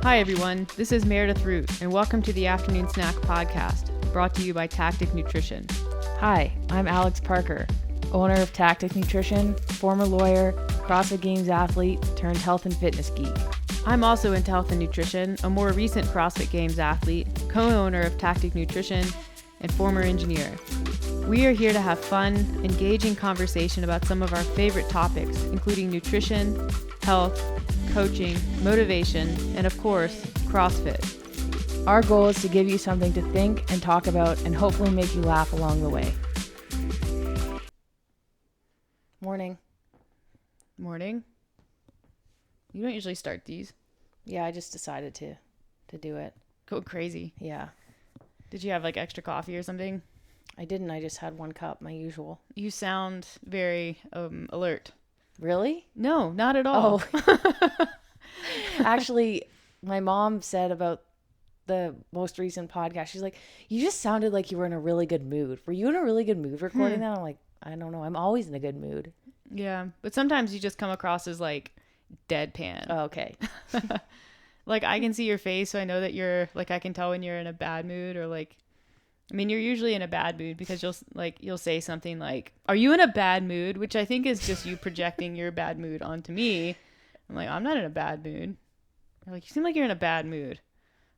Hi everyone, this is Meredith Root, and welcome to the Afternoon Snack Podcast, brought to you by Tactic Nutrition. Hi, I'm Alex Parker, owner of Tactic Nutrition, former lawyer, CrossFit Games athlete, turned health and fitness geek. I'm also into health and nutrition, a more recent CrossFit Games athlete, co-owner of Tactic Nutrition, and former engineer. We are here to have fun, engaging conversation about some of our favorite topics, including nutrition, health, coaching, motivation, and of course, CrossFit. Our goal is to give you something to think and talk about and hopefully make you laugh along the way. Morning. Morning. You don't usually start these. Yeah, I just decided to do it. Go crazy. Yeah. Did you have like extra coffee or something? I didn't. I just had one cup, my usual. You sound very alert. Really? No, not at all. Oh. Actually, my mom said about the most recent podcast, she's like, you just sounded like you were in a really good mood. Were you in a really good mood recording that? I'm like, I don't know. I'm always in a good mood. Yeah, but sometimes you just come across as like deadpan. Oh, okay. Like I can see your face, so I know that you're like, I can tell when you're in a bad mood or like, I mean, you're usually in a bad mood because you'll say something like, are you in a bad mood? Which I think is just you projecting your bad mood onto me. I'm like, I'm not in a bad mood. You're like, you seem like you're in a bad mood.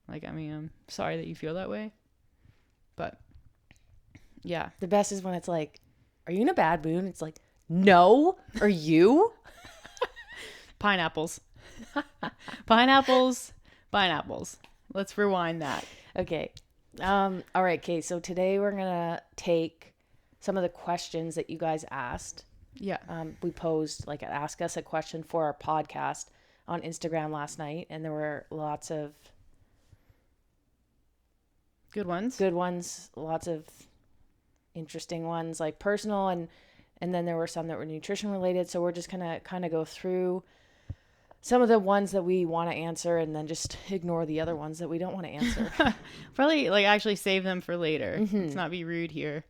Like, I mean, I'm sorry that you feel that way. But yeah. The best is when it's like, are you in a bad mood? It's like, no, are you? Pineapples. Pineapples. Let's rewind that. Okay. All right, Kate. So today we're going to take some of the questions that you guys asked. Yeah. We posed like ask us a question for our podcast on Instagram last night, and there were lots of good ones, lots of interesting ones, like personal, and then there were some that were nutrition related. So we're just gonna kind of go through some of the ones that we want to answer and then just ignore the other ones that we don't want to answer. Probably like actually save them for later. Let's not be rude here.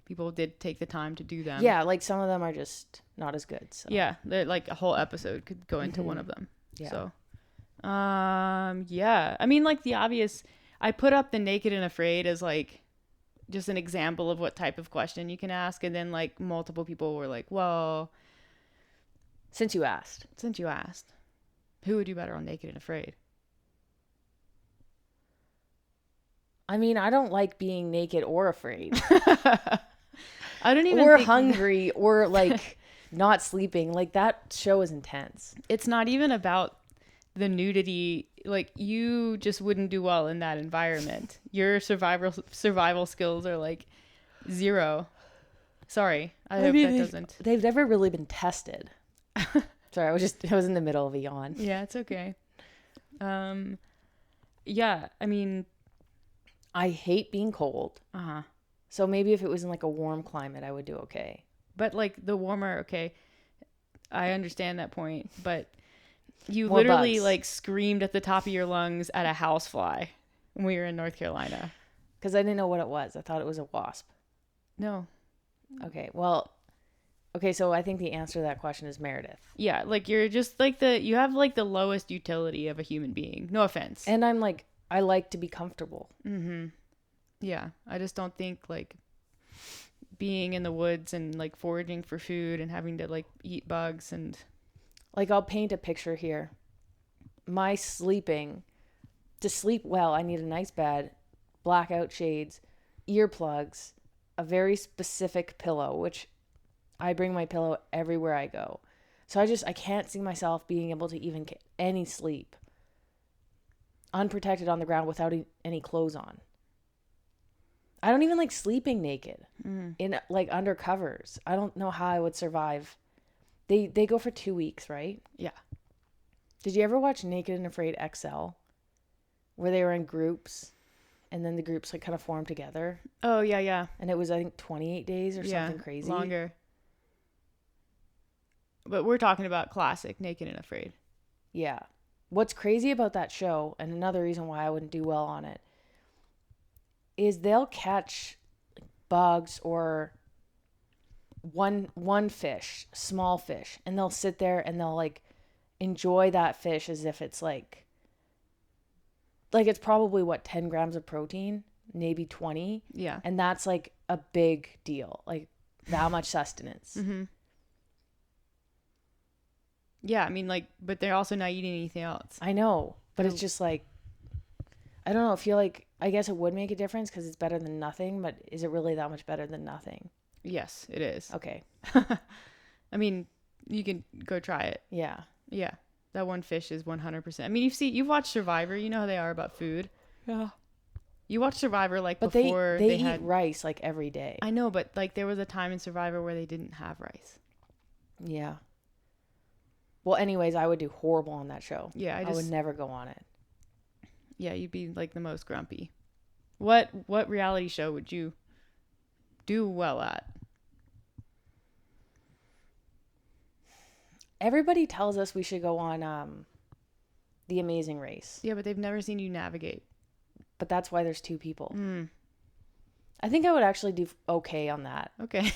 People did take the time to do them. Yeah, like some of them are just not as good. So. Yeah, they're like a whole episode could go into one of them. Yeah. So, yeah. I mean, like the obvious, I put up the naked and afraid as like just an example of what type of question you can ask. And then like multiple people were like, well, since you asked, who would do better on naked and afraid? I mean, I don't like being naked or afraid. I don't even or hungry or like not sleeping. Like that show is intense. It's not even about the nudity. Like you just wouldn't do well in that environment. Your survival skills are like zero. Sorry. I hope that doesn't. They've never really been tested. Sorry, I was in the middle of a yawn. Yeah, it's okay. Yeah, I mean, I hate being cold. Uh-huh. So maybe if it was in like a warm climate, I would do okay. But like the warmer, okay, I understand that point. But you More literally bugs. like screamed at the top of your lungs at a housefly when we were in North Carolina. Because I didn't know what it was. I thought it was a wasp. No. Okay, well, okay, so I think the answer to that question is Meredith. Yeah, like you're just like you have like the lowest utility of a human being. No offense. And I'm like, I like to be comfortable. Mm-hmm. Yeah, I just don't think like being in the woods and like foraging for food and having to like eat bugs and like I'll paint a picture here. My sleeping, to sleep well, I need a nice bed, blackout shades, earplugs, a very specific pillow, which I bring my pillow everywhere I go. So I can't see myself being able to even get any sleep unprotected on the ground without any clothes on. I don't even like sleeping naked in like under covers. I don't know how I would survive. They go for 2 weeks, right? yeah. Did you ever watch Naked and Afraid XL? Where they were in groups and then the groups like kind of formed together? Oh, yeah, yeah. And it was, I think, 28 days or something crazy. Longer. But we're talking about classic Naked and Afraid. Yeah. What's crazy about that show, and another reason why I wouldn't do well on it, is they'll catch bugs or one fish, small fish, and they'll sit there and they'll like enjoy that fish as if it's like like it's probably what 10 grams of protein, maybe 20, Yeah. and that's like a big deal, like that much sustenance. Mm-hmm. Yeah, I mean, like, but they're also not eating anything else. I know, but it's Oh. just like, I don't know. I feel like, I guess it would make a difference because it's better than nothing, but is it really that much better than nothing? Yes, it is. Okay. I mean, you can go try it. Yeah. Yeah, that one fish is 100%. I mean, you've watched Survivor. You know how they are about food. Yeah. You watched Survivor like But before they eat had. rice like every day. I know, but like there was a time in Survivor where they didn't have rice. Yeah. Well, anyways, I would do horrible on that show. Yeah, I would never go on it. Yeah, you'd be like the most grumpy. What reality show would you do well at? Everybody tells us we should go on The Amazing Race, Yeah, but they've never seen you navigate. but that's why there's two people. Mm, I think I would actually do okay on that. okay.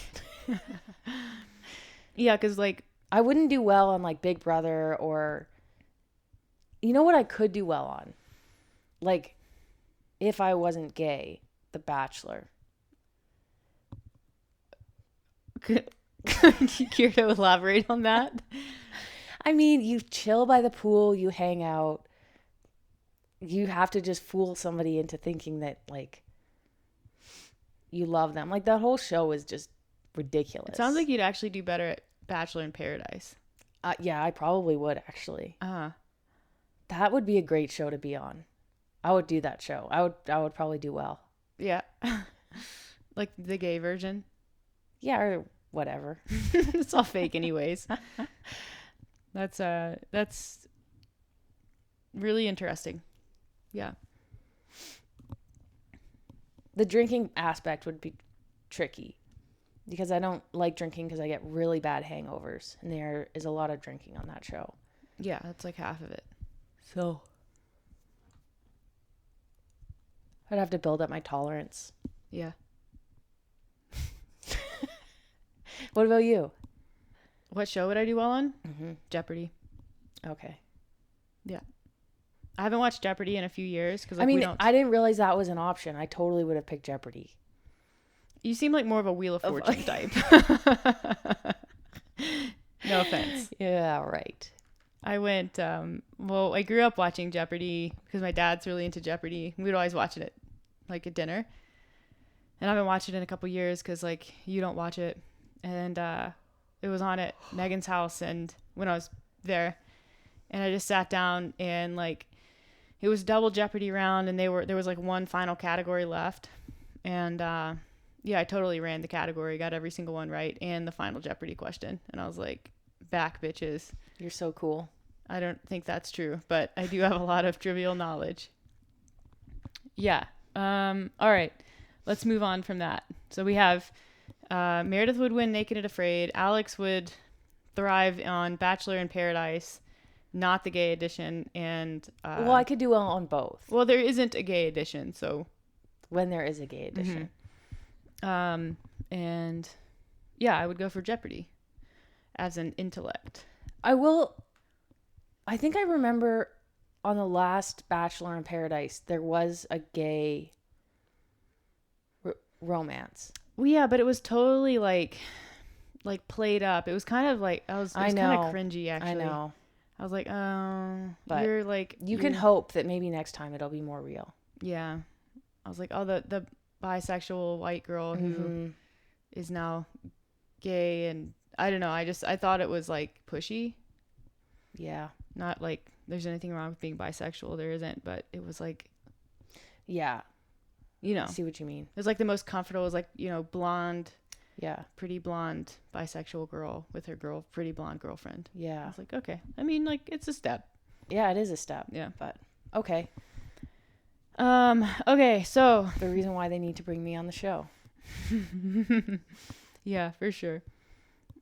Yeah, because like, I wouldn't do well on like Big Brother or, you know what I could do well on? Like, if I wasn't gay, The Bachelor. you care to elaborate on that? I mean, you chill by the pool, you hang out. You have to just fool somebody into thinking that like you love them. Like that whole show is just ridiculous. It sounds like you'd actually do better at Bachelor in Paradise. Yeah, I probably would actually. Uh-huh. That would be a great show to be on. I would do that show. I would probably do well. Yeah. Like the gay version. Yeah, or whatever. It's all fake anyways. That's really interesting. Yeah. The drinking aspect would be tricky because I don't like drinking because I get really bad hangovers, and there is a lot of drinking on that show. Yeah, that's like half of it. So I'd have to build up my tolerance. Yeah. What about you? What show would I do well on? Mm-hmm. Jeopardy. Okay. I haven't watched Jeopardy in a few years because like, I mean, we don't. I didn't realize that was an option. I totally would have picked Jeopardy. You seem like more of a Wheel of Fortune type. No offense. Yeah, right. I went. Well, I grew up watching Jeopardy because my dad's really into Jeopardy. We'd always watch it like at dinner, and I've been watching it in a couple years because like you don't watch it, and it was on at Megan's house, and when I was there, and I just sat down and like it was double Jeopardy round, and there was like one final category left, and yeah, I totally ran the category, got every single one right, and the final Jeopardy question, and I was like, back bitches. You're so cool. I don't think that's true, but I do have a lot of trivial knowledge. Yeah. All right. Let's move on from that. So we have Meredith would win Naked and Afraid. Alex would thrive on Bachelor in Paradise, not the gay edition. And Well, I could do well on both well, there isn't a gay edition, so when there is a gay edition. and yeah, I would go for Jeopardy as an intellect. I think I remember on the last Bachelor in Paradise, there was a gay romance. Well, yeah, but it was totally like played up. It was kind of like it was kind of cringy actually. I know. I was like, oh, But you're like You can hope that maybe next time it'll be more real. Yeah, I was like, oh, the bisexual white girl who is now gay, and I don't know. I thought it was like pushy. Yeah. Not like there's anything wrong with being bisexual. There isn't, but it was like, Yeah. you know, I see what you mean. it was like the most comfortable. It was like, you know, blonde, Yeah. pretty blonde bisexual girl with her pretty blonde girlfriend. I Yeah. was like, okay. I mean, like it's a step. Yeah, it is a step. Yeah. But okay. Okay, so The reason why they need to bring me on the show. yeah, for sure.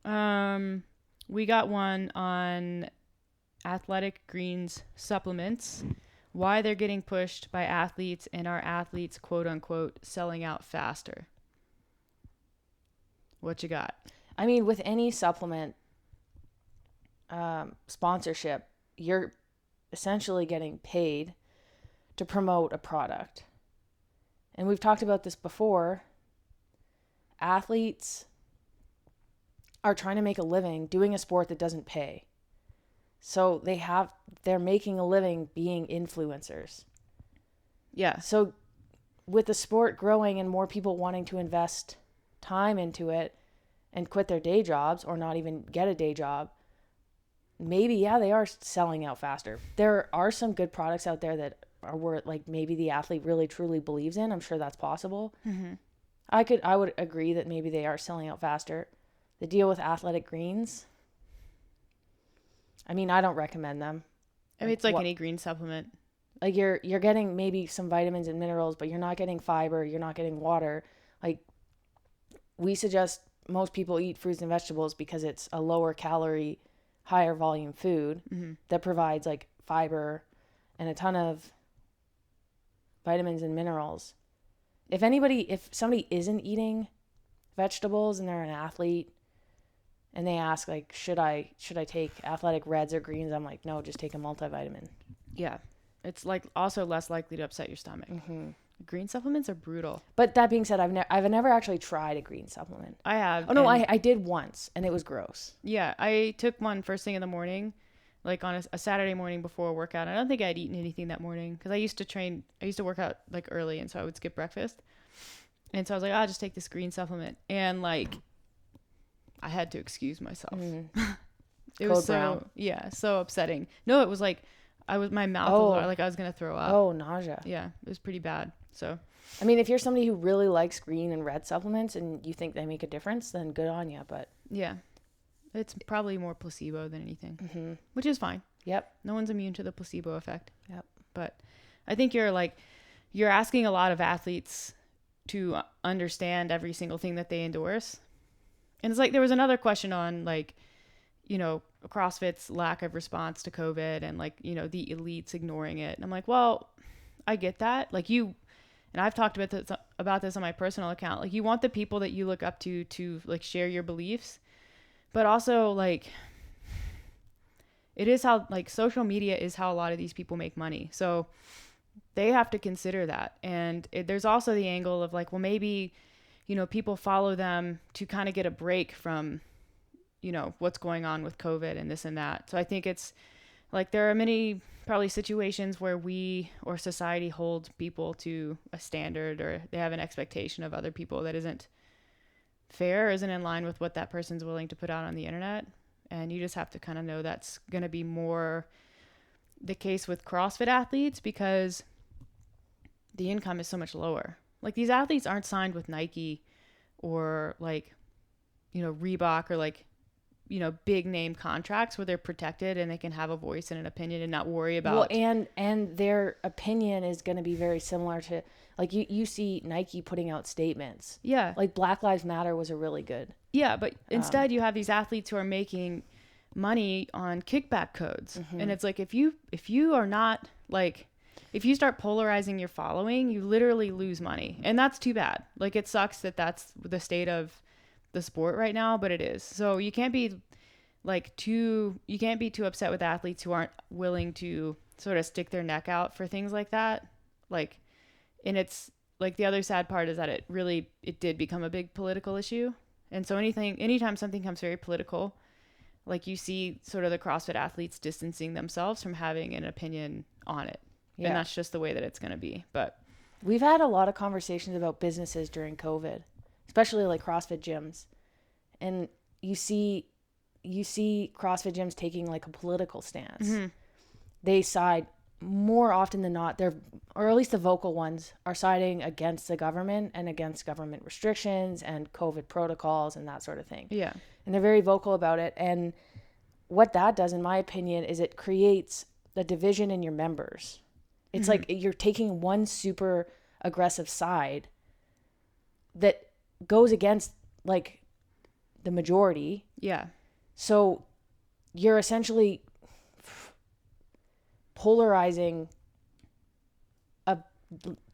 We got one on Athletic Greens supplements, why they're getting pushed by athletes and are athletes, quote unquote, selling out faster. What you got? I mean, with any supplement sponsorship, you're essentially getting paid to promote a product. And we've talked about this before. Athletes are trying to make a living doing a sport that doesn't pay. So they're making a living being influencers. Yeah. So with the sport growing and more people wanting to invest time into it and quit their day jobs or not even get a day job, maybe, yeah, they are selling out faster. There are some good products out there that are worth, like, maybe the athlete really truly believes in. I'm sure that's possible. Mm-hmm. I would agree that maybe they are selling out faster. The deal with Athletic Greens, I mean, I don't recommend them. I mean, it's like any green supplement. Like you're getting maybe some vitamins and minerals, but you're not getting fiber, you're not getting water. Like, we suggest most people eat fruits and vegetables because it's a lower calorie, higher volume food that provides like fiber and a ton of vitamins and minerals. If somebody isn't eating vegetables and they're an athlete and they ask like, should I take Athletic Reds or Greens? I'm like, no, just take a multivitamin. Yeah. It's like also less likely to upset your stomach. Mm-hmm. Green supplements are brutal. But that being said, I've never actually tried a green supplement. I have. Oh no, I did once and it was gross. Yeah, I took one first thing in the morning, like on a Saturday morning before a workout. I don't think I'd eaten anything that morning because I used to work out like early, and so I would skip breakfast. And so I was like, I'll just take this green supplement, and like I had to excuse myself. It was so upsetting. No, it was like my mouth was like I was gonna throw up. Oh, nausea. Yeah, it was pretty bad. So, I mean, if you're somebody who really likes green and red supplements and you think they make a difference, then good on you. But yeah, it's probably more placebo than anything, which is fine. Yep. No one's immune to the placebo effect. Yep. But I think you're asking a lot of athletes to understand every single thing that they endorse. And it's like there was another question on like, you know, CrossFit's lack of response to COVID and like, you know, the elites ignoring it. And I'm like, well, I get that. Like and I've talked about this on my personal account. Like, you want the people that you look up to like share your beliefs, but also like it is how like social media is how a lot of these people make money. So they have to consider that. And there's also the angle of like, well, maybe, you know, people follow them to kind of get a break from, you know, what's going on with COVID and this and that. So I think it's like there are many probably situations where we or society holds people to a standard, or they have an expectation of other people that isn't fair, isn't in line with what that person's willing to put out on the internet. And you just have to kind of know that's going to be more the case with CrossFit athletes because the income is so much lower. Like, these athletes aren't signed with Nike or like, you know, Reebok or like, you know, big name contracts where they're protected and they can have a voice and an opinion and not worry about. Well, and their opinion is going to be very similar to like you see Nike putting out statements. Yeah. Like Black Lives Matter was a really good. Yeah, but instead you have these athletes who are making money on kickback codes. And it's like if you are not like, if you start polarizing your following, you literally lose money. And that's too bad. Like, it sucks that that's the state of the sport right now, but it is. So you can't be too upset with athletes who aren't willing to sort of stick their neck out for things like that. Like, and it's like the other sad part is that it did become a big political issue. And so anytime something becomes very political, like, you see sort of the CrossFit athletes distancing themselves from having an opinion on it. Yeah. And that's just the way that it's going to be. But we've had a lot of conversations about businesses during COVID, especially like CrossFit gyms. And you see CrossFit gyms taking like a political stance. They side more often than not, or at least the vocal ones are siding against the government and against government restrictions and COVID protocols and that sort of thing. Yeah. And they're very vocal about it. And what that does, in my opinion, is it creates a division in your members. It's like you're taking one super aggressive side that goes against like the majority. Yeah. So you're essentially polarizing a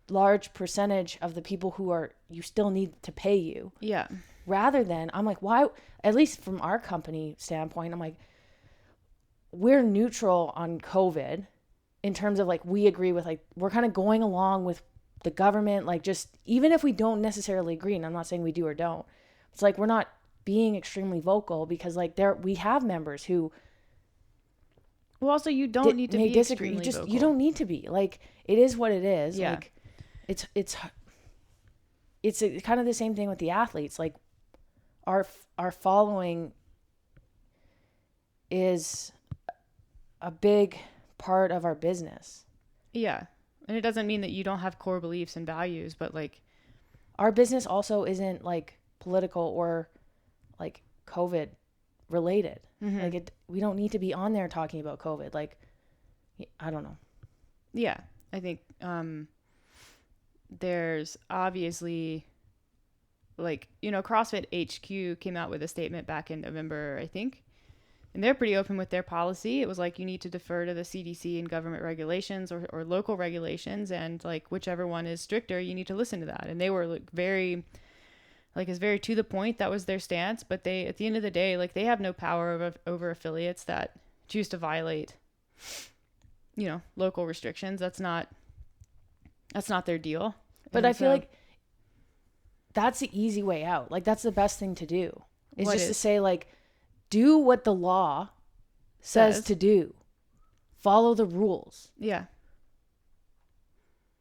large percentage of the people who you still need to pay you. Yeah. Rather than, I'm like, why, at least from our company standpoint, I'm like, we're neutral on COVID. in terms of like, we agree with, like, we're kind of going along with the government, like, just even if we don't necessarily agree, and I'm not saying we do or don't, it's like we're not being extremely vocal because like we have members who Well, also you don't need to may be disagree. extremely vocal. You don't need to be, like, it is what it is. Yeah. Like it's kind of the same thing with the athletes. Like our following is a big part of our business. Yeah. And it doesn't mean that you don't have core beliefs and values, but like our business also isn't like political or like COVID related. Like we don't need to be on there talking about COVID. Like, I don't know. Yeah. I think there's obviously like, you know, CrossFit HQ came out with a statement back in November, I think. And they're pretty open with their policy. It was like you need to defer to the CDC and government regulations or local regulations, and like whichever one is stricter, you need to listen to that. And they were like it's very to the point. That was their stance. But they, at the end of the day, like they have no power over affiliates that choose to violate, you know, local restrictions. That's not their deal. But I feel like that's the easy way out. Like that's the best thing to do. Is just to say like, do what the law says to do. Follow the rules. Yeah.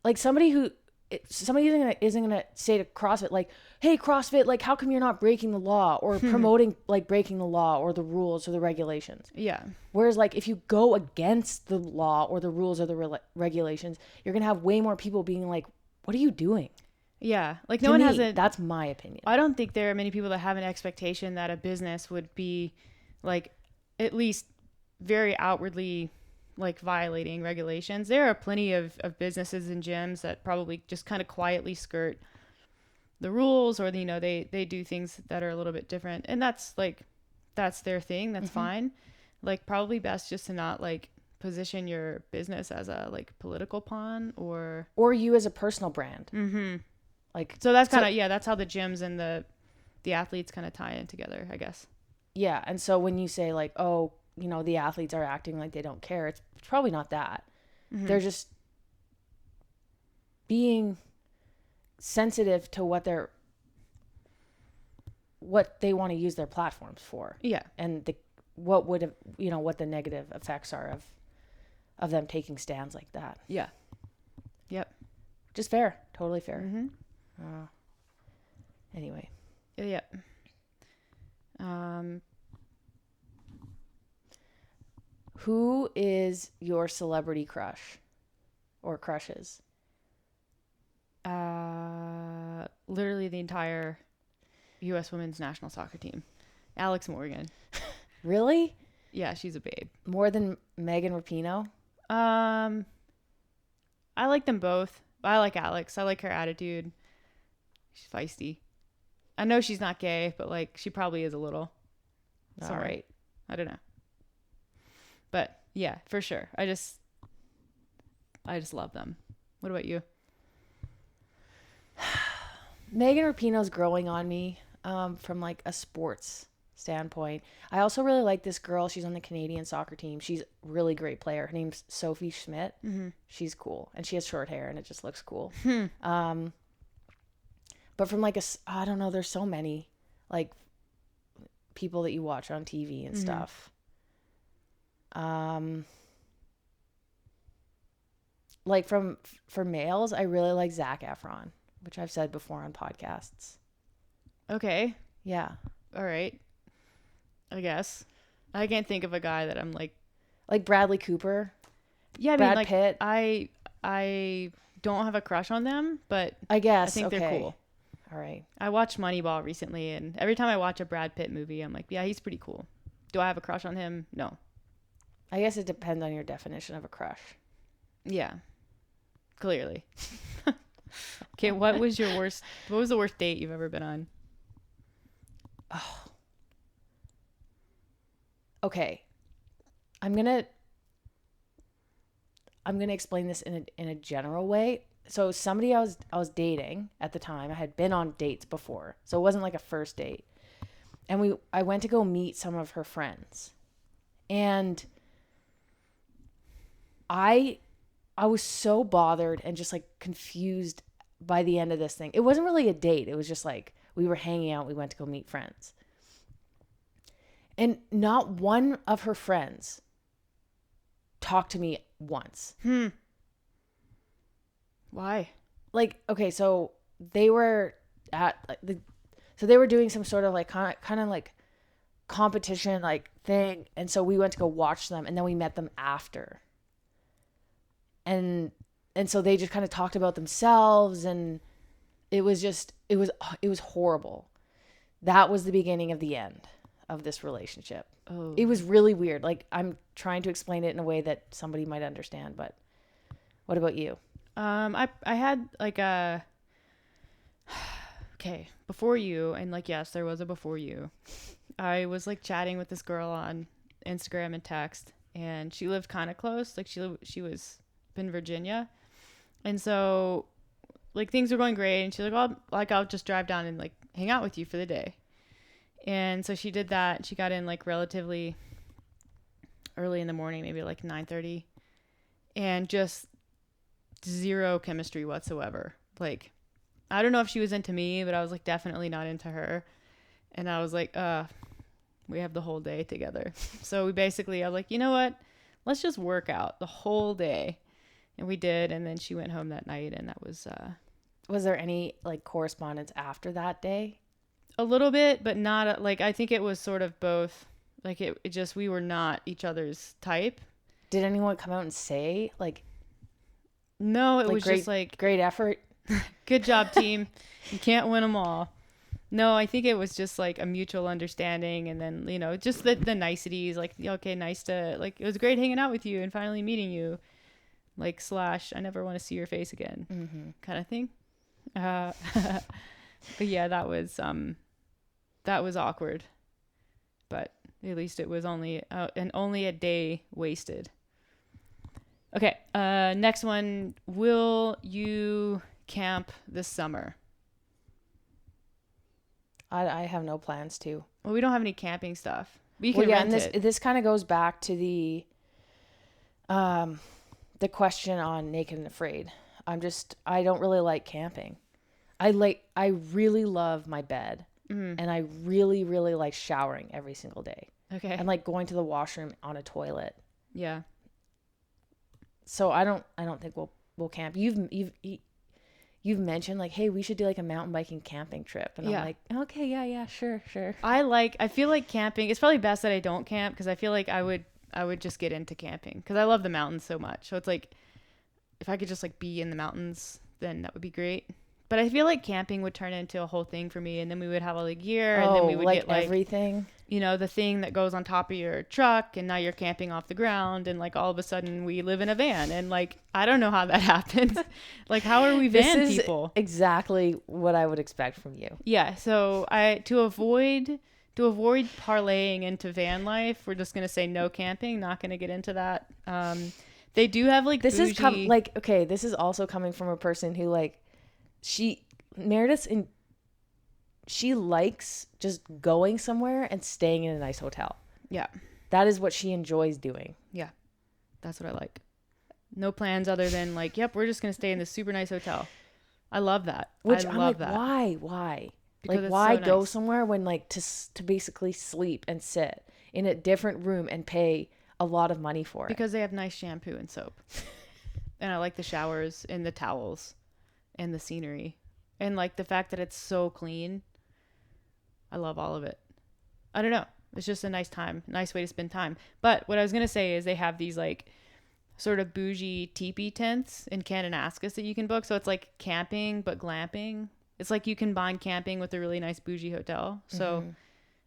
Like somebody isn't gonna say to CrossFit like, "Hey CrossFit, like how come you're not breaking the law or promoting like breaking the law or the rules or the regulations?" Yeah. Whereas like if you go against the law or the rules or the regulations, you're gonna have way more people being like, "What are you doing?" Yeah. Like no one has a... That's my opinion. I don't think there are many people that have an expectation that a business would be like at least very outwardly like violating regulations. There are plenty of businesses and gyms that probably just kind of quietly skirt the rules, or, you know, they do things that are a little bit different. And that's their thing. That's fine. Like probably best just to not like position your business as a like political pawn or you as a personal brand. Like, so that's kind of, yeah, that's how the gyms and the athletes kind of tie in together, I guess. Yeah. And so when you say like, oh, you know, the athletes are acting like they don't care, it's probably not that. They're just being sensitive to what they want to use their platforms for. Yeah. And what the negative effects are of them taking stands like that. Yeah. Yep. Just fair. Totally fair. Anyway. Yeah. Who is your celebrity crush or crushes? Literally the entire U.S. women's national soccer team. Alex Morgan. Really? Yeah, she's a babe. More than Megan Rapinoe? I like them both. I like Alex. I like her attitude. She's feisty. I know she's not gay, but like she probably is a little. All right. I don't know. But yeah, for sure. I just love them. What about you? Megan Rapinoe's growing on me from like a sports standpoint. I also really like this girl. She's on the Canadian soccer team. She's a really great player. Her name's Sophie Schmidt. She's cool. And she has short hair and it just looks cool. But from like I don't know, there's so many like people that you watch on TV and stuff. Like for males, I really like Zac Efron, which I've said before on podcasts. Okay. Yeah. All right. I guess. I can't think of a guy that I'm like Bradley Cooper. Yeah, I Brad mean, like Pitt. I don't have a crush on them, but I guess I think they're cool. All right. I watched Moneyball recently, and every time I watch a Brad Pitt movie, I'm like, yeah, he's pretty cool. Do I have a crush on him? No. I guess it depends on your definition of a crush. Yeah. Clearly. Okay, what was the worst date you've ever been on? Oh. Okay. I'm gonna explain this in a general way. So somebody I was dating at the time, I had been on dates before. So it wasn't like a first date. And I went to go meet some of her friends. And I I was so bothered and just like confused by the end of this thing. It wasn't really a date. It was just like we were hanging out. We went to go meet friends. And not one of her friends talked to me once. Why? Like, okay, so they were at like they were doing some sort of like kind of like competition like thing, and so we went to go watch them, and then we met them after. And so they just kind of talked about themselves, and it was horrible. That was the beginning of the end of this relationship. Oh. It was really weird. Like, I'm trying to explain it in a way that somebody might understand, but what about you? I had like a okay, before you, and like yes, there was a before you. I was like chatting with this girl on Instagram and text, and she lived kind of close. Like she was in Virginia, and so like things were going great, and she's like, "Oh, I'll just drive down and like hang out with you for the day." And so she did that. She got in like relatively early in the morning, maybe like 9:30, and just zero chemistry whatsoever. Like, I don't know if she was into me, but I was like definitely not into her. And I was like, we have the whole day together. So I was like, you know what? Let's just work out the whole day. And we did. And then she went home that night, and that was Was there any like correspondence after that day? a little bit, but not like, I think it was sort of both. Like it just, we were not each other's type. Did anyone come out and say like, no, it like, was just like, great effort? good job, team. You can't win them all. No, I think it was just like a mutual understanding, and then, you know, just the niceties, like, okay, nice to, like, it was great hanging out with you and finally meeting you, like, / I never want to see your face again, kind of thing. But yeah, that was awkward, but at least it was only a day wasted. Okay, next one. Will you camp this summer? I have no plans to. Well, we don't have any camping stuff. We can rent and it. this kind of goes back to the question on Naked and Afraid. I don't really like camping. I really love my bed, and I really, really like showering every single day. Okay. And like going to the washroom on a toilet. Yeah. So I don't think we'll camp. You've mentioned like, hey, we should do like a mountain biking camping trip, and Yeah. I'm like, okay, yeah, sure. I feel like camping. It's probably best that I don't camp, because I feel like I would just get into camping because I love the mountains so much. So it's like, if I could just like be in the mountains, then that would be great. But I feel like camping would turn into a whole thing for me, and then we would have all the gear, and then we would like get like everything. You know, the thing that goes on top of your truck, and now you're camping off the ground, and like all of a sudden we live in a van, and like I don't know how that happens. Like, how are we van people? Exactly what I would expect from you. Yeah, so to avoid parlaying into van life, we're just gonna say no camping. Not gonna get into that. They do have like this bougie... is okay. This is also coming from a person who like she likes just going somewhere and staying in a nice hotel. Yeah. That is what she enjoys doing. Yeah. That's what I like. No plans other than like, yep, we're just going to stay in this super nice hotel. I love that. Which I I'm love like, that. Why? Because like, why so go nice. somewhere when like to basically sleep and sit in a different room and pay a lot of money for it? Because they have nice shampoo and soap. And I like the showers and the towels and the scenery. And like the fact that it's so clean. I love all of it. I don't know. It's just a nice way to spend time. But what I was going to say is they have these like sort of bougie teepee tents in Kananaskis that you can book. So it's like camping, but glamping. It's like you combine camping with a really nice bougie hotel. So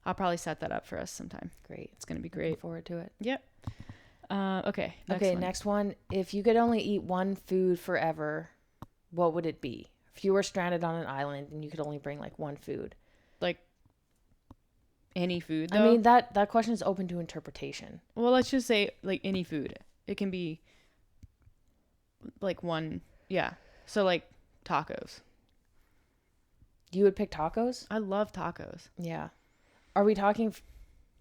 I'll probably set that up for us sometime. Great. It's going to be great. Looking forward to it. Yep. Okay. Next one. If you could only eat one food forever, what would it be? If you were stranded on an island and you could only bring like one food. Like any food, though? I mean, that question is open to interpretation. Well, let's just say like any food. It can be like one. Yeah. So like tacos. You would pick tacos? I love tacos. Yeah. Are we talking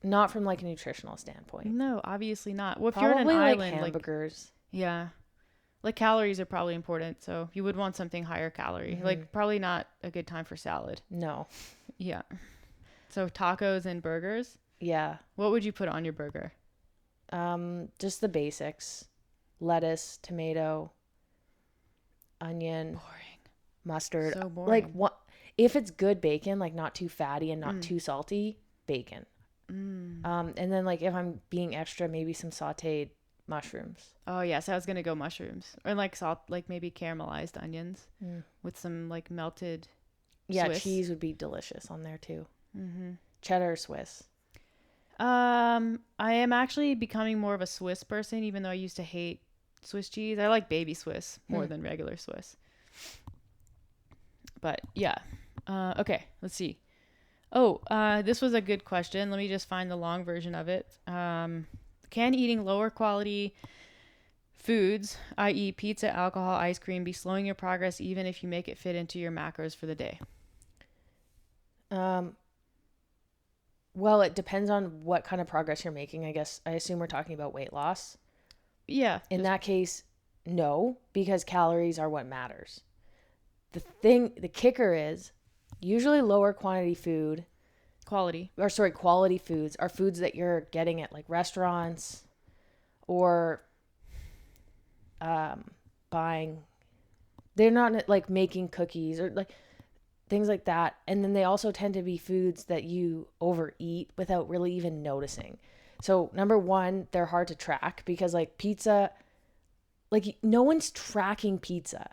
not from like a nutritional standpoint? No, obviously not. Well, if Probably you're on an like island, hamburgers. yeah. like calories are probably important. So you would want something higher calorie. Mm-hmm. Like probably not a good time for salad. No. Yeah. So tacos and burgers. Yeah. What would you put on your burger? Just the basics. Lettuce, tomato, onion, Boring. mustard. So boring. Like what if it's good bacon, like not too fatty and not too salty, bacon. And then like if I'm being extra, maybe some sautéed mushrooms. Oh yes, I was gonna go mushrooms or like salt, like maybe caramelized onions with some like melted. Yeah, Swiss. cheese would be delicious on there too. Mm-hmm. Cheddar or Swiss. I am actually becoming more of a Swiss person, even though I used to hate Swiss cheese. I like baby Swiss more than regular Swiss. But yeah. Okay, let's see. Oh, this was a good question. Let me just find the long version of it. Can eating lower quality foods, i.e. pizza, alcohol, ice cream, be slowing your progress even if you make it fit into your macros for the day? Well, it depends on what kind of progress you're making. I guess I assume we're talking about weight loss. Yeah. In that case, no, because calories are what matters. The kicker is usually lower quantity food, Quality foods are foods that you're getting at like restaurants or buying. They're not like making cookies or like things like that. And then they also tend to be foods that you overeat without really even noticing. So number one, they're hard to track because like pizza, like no one's tracking pizza.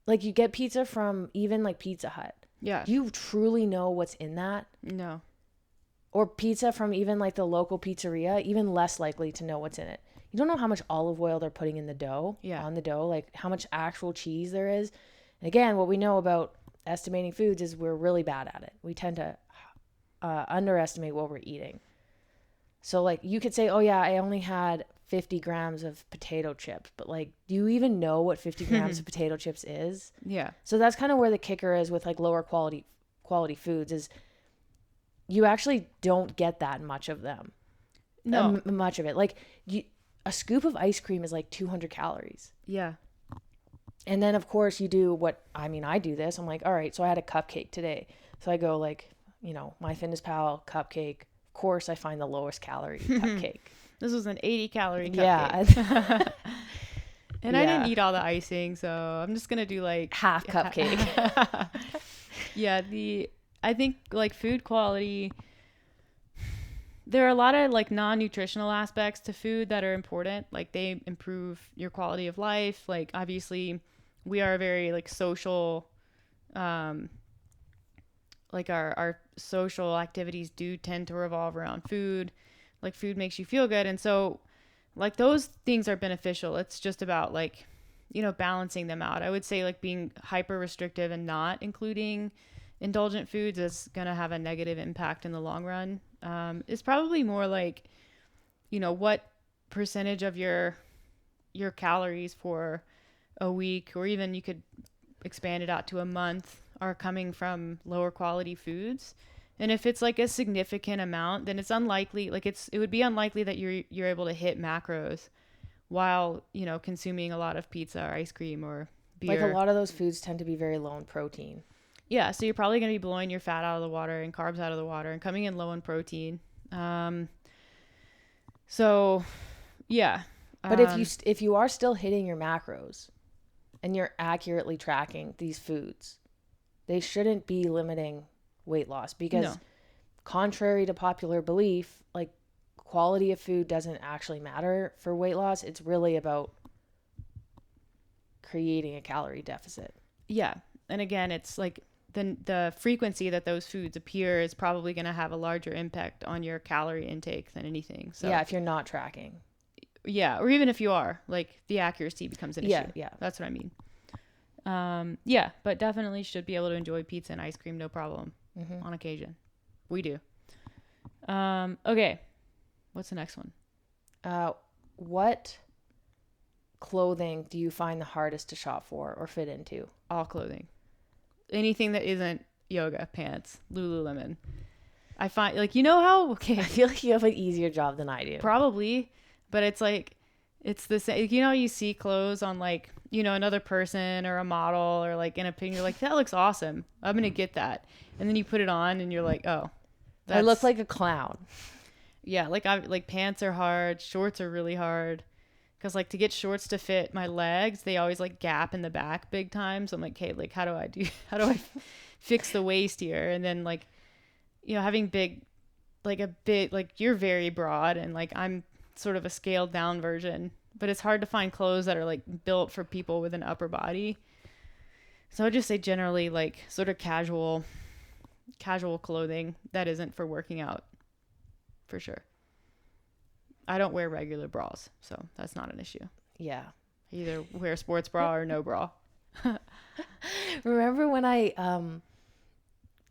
Like you get pizza from even like Pizza Hut. Yeah. Do you truly know what's in that? No. Or pizza from even like the local pizzeria, even less likely to know what's in it. You don't know how much olive oil they're putting in the dough, on the dough, like how much actual cheese there is. And again, what we know about estimating foods is we're really bad at it. We tend to underestimate what we're eating. So like you could say, oh yeah, I only had 50 grams of potato chips, but like, do you even know what 50 grams of potato chips is? Yeah. So that's kind of where the kicker is with like lower quality foods is you actually don't get that much of them. No. Much of it. Like a scoop of ice cream is like 200 calories. Yeah. And then of course you do I do this. I'm like, all right, so I had a cupcake today. So I go like, MyFitnessPal cupcake. Of course I find the lowest calorie cupcake. This was an 80 calorie cupcake. Yeah. And I didn't eat all the icing, so I'm just going to do like half cupcake. Yeah, I think like food quality, there are a lot of like non-nutritional aspects to food that are important. Like they improve your quality of life. Like obviously we are very like social, like our social activities do tend to revolve around food. Like food makes you feel good. And so like those things are beneficial. It's just about like, balancing them out. I would say like being hyper restrictive and not including indulgent foods is going to have a negative impact in the long run. It's probably more like, what percentage of your calories for a week, or even you could expand it out to a month, are coming from lower quality foods. And if it's like a significant amount, then it's unlikely, like it would be unlikely that you're able to hit macros while, consuming a lot of pizza or ice cream or beer. Like a lot of those foods tend to be very low in protein. Yeah, so you're probably going to be blowing your fat out of the water and carbs out of the water and coming in low in protein. So, yeah. But if you are still hitting your macros and you're accurately tracking these foods, they shouldn't be limiting weight loss because contrary to popular belief, like quality of food doesn't actually matter for weight loss. It's really about creating a calorie deficit. Yeah. And again, it's like the frequency that those foods appear is probably going to have a larger impact on your calorie intake than anything. So yeah, if you're not tracking. Yeah, or even if you are, like the accuracy becomes an issue. Yeah. That's what I mean. Yeah, but definitely should be able to enjoy pizza and ice cream, no problem, on occasion. We do. Okay. What's the next one? What clothing do you find the hardest to shop for or fit into? All clothing. Anything that isn't yoga pants, Lululemon. I find like, how, okay. I feel like you have an easier job than I do. Probably, but it's like, It's the same. You know, you see clothes on like, you know, another person or a model or like in a picture, you're like, that looks awesome. I'm going to get that. And then you put it on and you're like, oh, I look like a clown. yeah, like I like pants are hard, shorts are really hard. Cause like to get shorts to fit my legs, they always like gap in the back big time. So I'm like, okay, like how do I fix the waist here? And then like, you know, having big, like a bit, like you're very broad and like I'm sort of a scaled down version, but it's hard to find clothes that are like built for people with an upper body. So I just say generally like sort of casual clothing that isn't for working out for sure. I don't wear regular bras, so that's not an issue. Yeah. I either wear a sports bra or no bra. Remember when I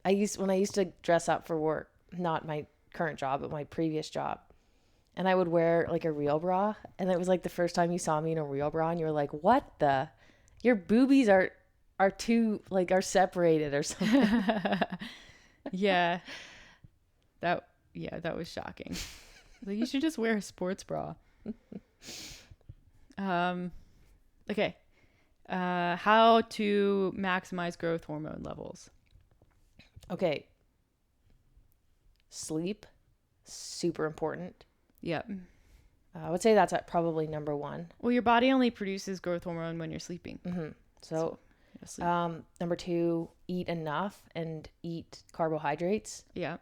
used to dress up for work, not my current job, but my previous job. And I would wear like a real bra, and it was like the first time you saw me in a real bra and you were like, "What the? Your boobies are too like are separated or something." Yeah. That was shocking. Like you should just wear a sports bra. Okay. How to maximize growth hormone levels. Okay. Sleep, super important. Yep. I would say that's probably number one. Well, your body only produces growth hormone when you're sleeping. Mm-hmm. So sleep. Number two, eat enough and eat carbohydrates. Yeah.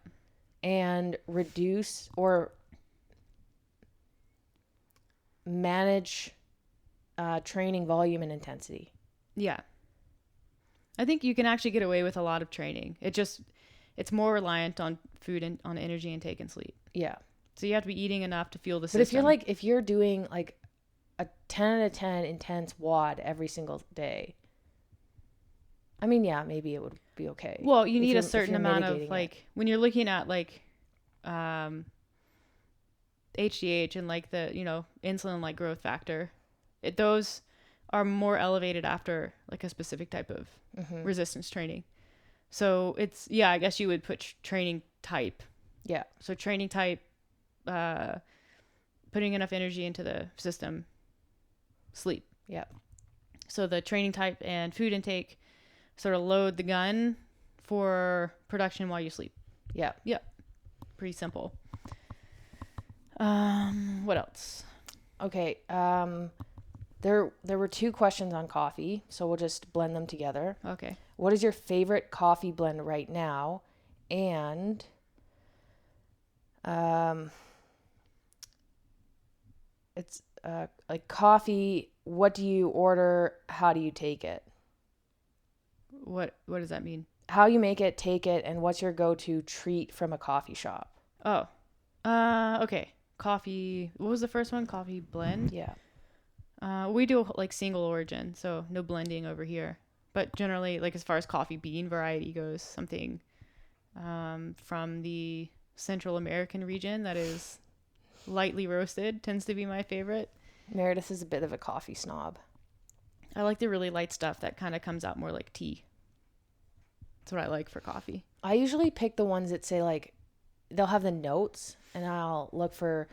And reduce or manage training volume and intensity. Yeah. I think you can actually get away with a lot of training. It's more reliant on food and on energy intake and sleep. Yeah. So you have to be eating enough to fuel the But system. if you're doing like a 10 out of 10 intense WOD every single day, I mean, yeah, maybe it would be okay. Well, you need a certain amount of like when you're looking at like HGH and like the, you know, insulin like growth factor, those are more elevated after like a specific type of resistance training. So it's, yeah, I guess you would put training type. Yeah. So training type, putting enough energy into the system, sleep. Yeah. So the training type and food intake sort of load the gun for production while you sleep. Yeah. Yep. Pretty simple. What else? Okay. There were two questions on coffee, so we'll just blend them together. Okay. What is your favorite coffee blend right now? And it's like coffee, what do you order? How do you take it? What does that mean? How you make it, take it, and what's your go-to treat from a coffee shop? Oh. Okay. Coffee. What was the first one? Coffee blend? Yeah. We do like single origin, so no blending over here. But generally, like as far as coffee bean variety goes, something from the Central American region that is lightly roasted tends to be my favorite. Meredith is a bit of a coffee snob. I like the really light stuff that kind of comes out more like tea. That's what I like for coffee. I usually pick the ones that say like, they'll have the notes, and I'll look for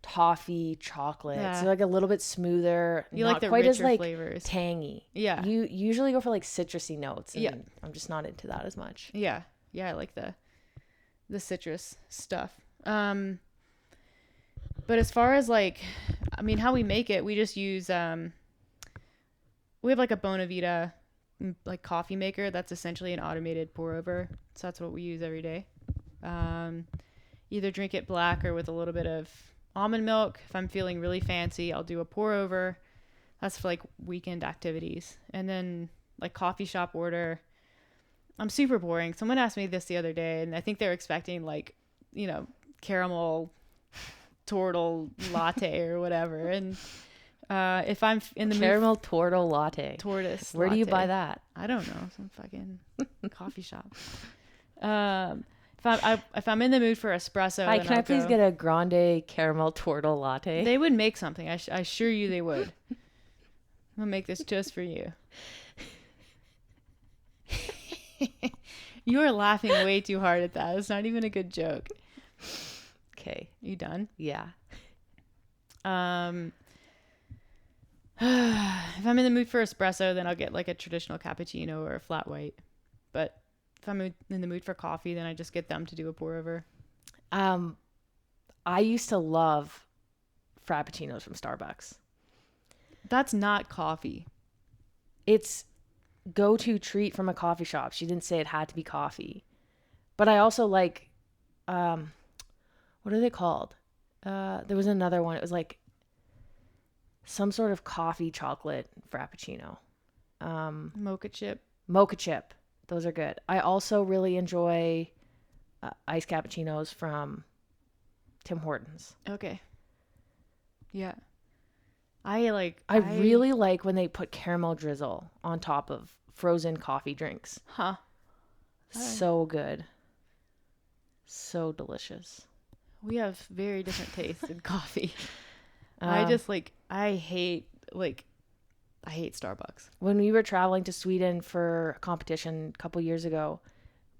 toffee, chocolate. Yeah. So like a little bit smoother, You not like the quite as richer like flavors. tangy. Yeah. You usually go for like citrusy notes, and Yeah. I'm just not into that as much. Yeah. Yeah, I like the citrus stuff. But as far as like, I mean, how we make it, we just use we have like a Bonavita like coffee maker that's essentially an automated pour over. So that's what we use every day. Either drink it black or with a little bit of almond milk. If I'm feeling really fancy, I'll do a pour over. That's for like weekend activities. And then like coffee shop order. I'm super boring. Someone asked me this the other day, and I think they're expecting like, you know, caramel turtle latte or whatever. And if I'm in the Caramel turtle latte. tortoise, Where do you buy latte. that? I don't know, some fucking coffee shop. If I'm in the mood for espresso, Hi, then can I I'll please go. get a grande caramel turtle latte? They would make something. I assure you they would. I'm gonna make this just for you. You are laughing way too hard at that. It's not even a good joke. Okay. You done? Yeah. If I'm in the mood for espresso, then I'll get like a traditional cappuccino or a flat white. But if I'm in the mood for coffee, then I just get them to do a pour over. I used to love Frappuccinos from Starbucks. That's not coffee. It's go-to treat from a coffee shop. She didn't say it had to be coffee. But I also like, what are they called? There was another one. It was like some sort of coffee chocolate Frappuccino. Mocha chip. Mocha chip. Those are good. I also really enjoy iced cappuccinos from Tim Hortons. Okay. Yeah. I really like when they put caramel drizzle on top of frozen coffee drinks. Huh. So good. So delicious. We have very different tastes in coffee. I hate Starbucks. When we were traveling to Sweden for a competition a couple years ago,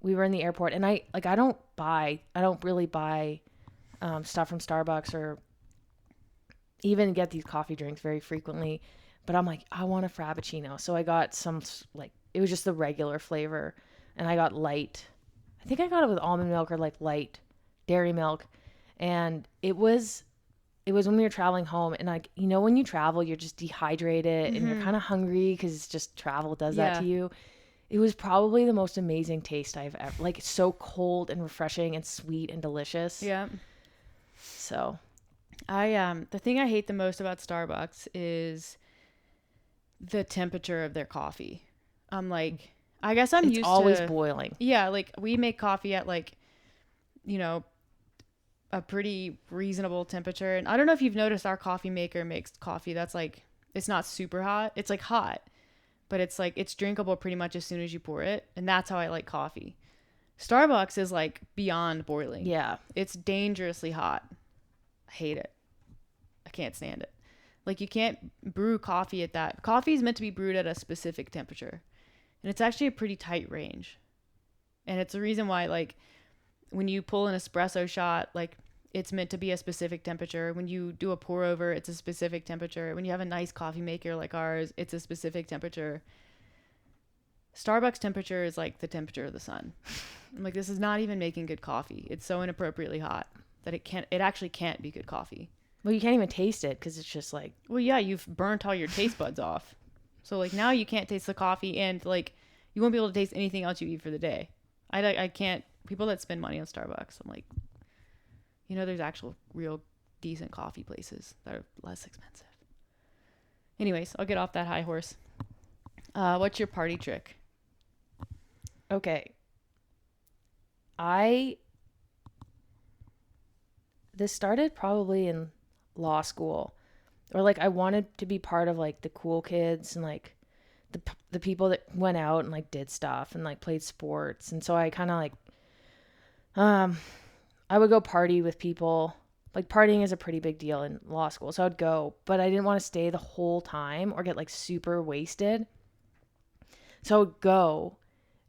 we were in the airport, and I don't really buy stuff from Starbucks or even get these coffee drinks very frequently, but I'm like, I want a Frappuccino. So I got some, like, it was just the regular flavor, and I got light. I think I got it with almond milk or like light dairy milk. And it was when we were traveling home, and like, you know, when you travel, you're just dehydrated and you're kind of hungry because just travel does that to you. It was probably the most amazing taste I've ever, like, it's so cold and refreshing and sweet and delicious. Yeah. So the thing I hate the most about Starbucks is the temperature of their coffee. I'm like, I guess I'm used to... It's always boiling. Yeah, like, we make coffee at, like, you know, a pretty reasonable temperature. And I don't know if you've noticed, our coffee maker makes coffee that's, like, it's not super hot. It's, like, hot. But it's, like, it's drinkable pretty much as soon as you pour it. And that's how I like coffee. Starbucks is, like, beyond boiling. Yeah. It's dangerously hot. I hate it. I can't stand it. Like, you can't brew coffee at that. Coffee is meant to be brewed at a specific temperature. And it's actually a pretty tight range. And it's the reason why, like, when you pull an espresso shot, like, it's meant to be a specific temperature. When you do a pour over, it's a specific temperature. When you have a nice coffee maker like ours, it's a specific temperature. Starbucks temperature is like the temperature of the sun. I'm like, this is not even making good coffee. It's so inappropriately hot that it actually can't be good coffee. Well, you can't even taste it because it's just like... Well, yeah, you've burnt all your taste buds off. So, like, now you can't taste the coffee, and, like, you won't be able to taste anything else you eat for the day. I can't... People that spend money on Starbucks, I'm like, you know, there's actual real decent coffee places that are less expensive. Anyways, I'll get off that high horse. What's your party trick? Okay. This started probably in law school, or like I wanted to be part of like the cool kids and like the people that went out and like did stuff and like played sports. And so I kind of like, I would go party with people. Like, partying is a pretty big deal in law school. So I would go, but I didn't want to stay the whole time or get like super wasted. So I would go.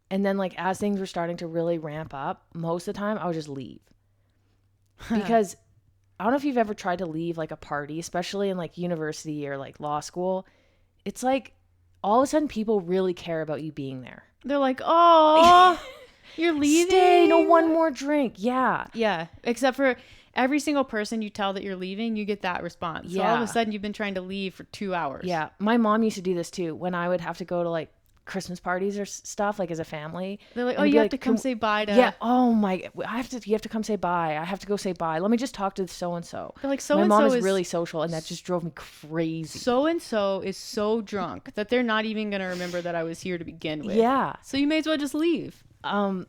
And then like, as things were starting to really ramp up, most of the time I would just leave. Because I don't know if you've ever tried to leave like a party, especially in like university or like law school. It's like all of a sudden people really care about you being there. They're like, oh, you're leaving? Stay, no, one more drink. Yeah. Yeah. Except for every single person you tell that you're leaving, you get that response. So all of a sudden you've been trying to leave for 2 hours. Yeah. My mom used to do this too. When I would have to go to like Christmas parties or stuff, like as a family, they're like, oh, you have to come say bye to... Yeah. Oh my, you have to come say bye. I have to go say bye. Let me just talk to so-and-so. They're like, my mom is really social, and that just drove me crazy. So-and-so is so drunk that they're not even going to remember that I was here to begin with. Yeah. So you may as well just leave.